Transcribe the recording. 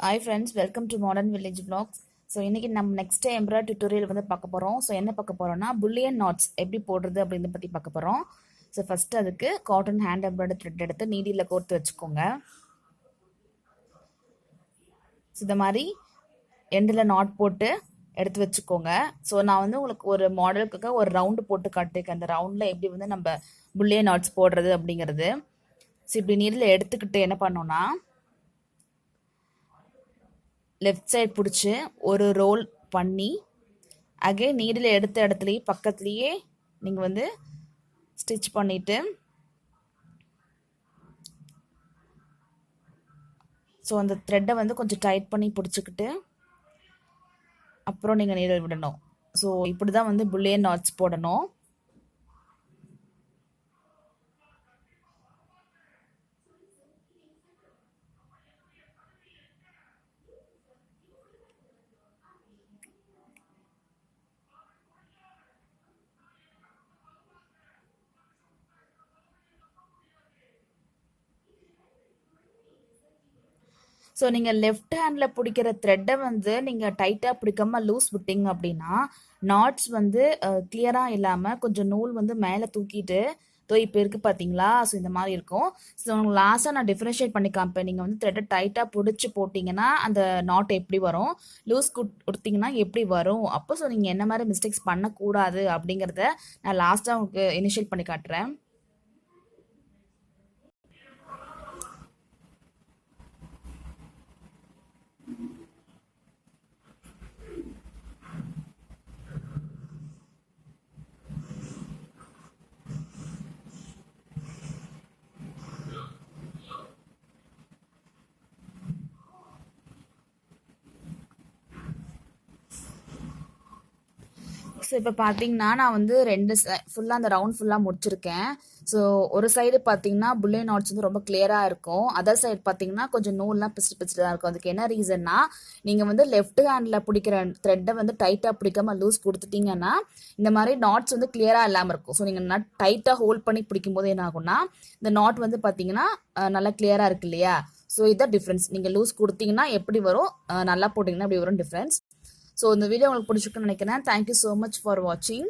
Hi friends, welcome to Modern Village Vlogs. So இன்றைக்கி நம்ம next embroidery tutorial வந்து பார்க்க போகிறோம். ஸோ என்ன பார்க்க போகிறோம்னா புல்லியன் நாட்ஸ் எப்படி போடுறது அப்படின்றத பற்றி பார்க்க போகிறோம். ஸோ ஃபஸ்ட்டு அதுக்கு காட்டன் ஹேண்ட் எம்ப்ராய்டரி த்ரெட் எடுத்து நீடியில் கோர்த்து வச்சுக்கோங்க. ஸோ இந்த மாதிரி எண்டில் நாட் போட்டு எடுத்து வச்சுக்கோங்க. ஸோ நான் வந்து உங்களுக்கு ஒரு மாடலுக்காக ஒரு ரவுண்டு போட்டு காட்டிருக்கேன். அந்த ரவுண்டில் எப்படி வந்து நம்ம புல்லியன் நாட்ஸ் போடுறது அப்படிங்கிறது. ஸோ இப்படி நீடில் எடுத்துக்கிட்டு என்ன பண்ணோன்னா லெஃப்ட் சைட் பிடிச்சி ஒரு ரோல் பண்ணி அகைன் நீடில் எடுத்த இடத்துலையே பக்கத்துலேயே நீங்கள் வந்து ஸ்டிச் பண்ணிவிட்டு ஸோ அந்த த்ரெட்டை வந்து கொஞ்சம் டைட் பண்ணி பிடிச்சிக்கிட்டு அப்புறம் நீங்கள் நீடில் விடணும். ஸோ இப்படி தான் வந்து புல்லியன் நாட்ஸ் போடணும். ஸோ நீங்கள் லெஃப்ட் ஹேண்டில் பிடிக்கிற த்ரெட்டை வந்து நீங்கள் டைட்டாக பிடிக்காமல் லூஸ் விட்டிங்க அப்படின்னா நாட்ஸ் வந்து கிளியராக இல்லாமல் கொஞ்சம் நூல் வந்து மேலே தூக்கிட்டு இப்போ இருக்குது பார்த்தீங்களா. ஸோ இந்த மாதிரி இருக்கும். ஸோ உங்களுக்கு லாஸ்ட்டாக நான் டிஃப்ரென்ஷியேட் பண்ணி காமிப்பேன். நீங்கள் வந்து த்ரெட்டை டைட்டாக பிடிச்சி போட்டிங்கன்னா அந்த நாட் எப்படி வரும், லூஸ் கொடுத்தீங்கன்னா எப்படி வரும். அப்போ ஸோ நீங்கள் என்ன மாதிரி மிஸ்டேக்ஸ் பண்ணக்கூடாது அப்படிங்கிறத நான் லாஸ்ட்டாக உங்களுக்கு இனிஷியேட் பண்ணி காட்டுறேன். ஸோ இப்போ பார்த்தீங்கன்னா நான் வந்து ஃபுல்லாக அந்த ரவுண்ட் ஃபுல்லாக முடிச்சிருக்கேன். ஸோ ஒரு சைடு பார்த்தீங்கன்னா புல்லியன் நாட்ஸ் வந்து ரொம்ப கிளியராக இருக்கும். அதர் சைடு பார்த்தீங்கன்னா கொஞ்சம் நூல்லாம் பிச்சுட்டு தான் இருக்கும். அதுக்கு என்ன ரீசன்னா நீங்கள் வந்து லெஃப்ட் ஹேண்டில் பிடிக்கிற த்ரெட்டை வந்து டைட்டாக பிடிக்காம லூஸ் கொடுத்துட்டீங்கன்னா இந்த மாதிரி நாட்ஸ் வந்து கிளியராக இல்லாமல் இருக்கும். ஸோ நீங்கள் டைட்டாக ஹோல்ட் பண்ணி பிடிக்கும் போது என்ன ஆகும்னா இந்த நாட் வந்து பார்த்தீங்கன்னா நல்லா கிளியராக இருக்கு இல்லையா. ஸோ இதுதான் டிஃப்ரென்ஸ். நீங்கள் லூஸ் கொடுத்தீங்கன்னா எப்படி வரும், நல்லா போட்டிங்கன்னா எப்படி வரும் டிஃப்ரென்ஸ். ஸோ இந்த வீடியோ உங்களுக்கு பிடிச்சிருக்குன்னு நினைக்கிறேன். தேங்க்யூ ஸோ மச் ஃபார் வாட்சிங்.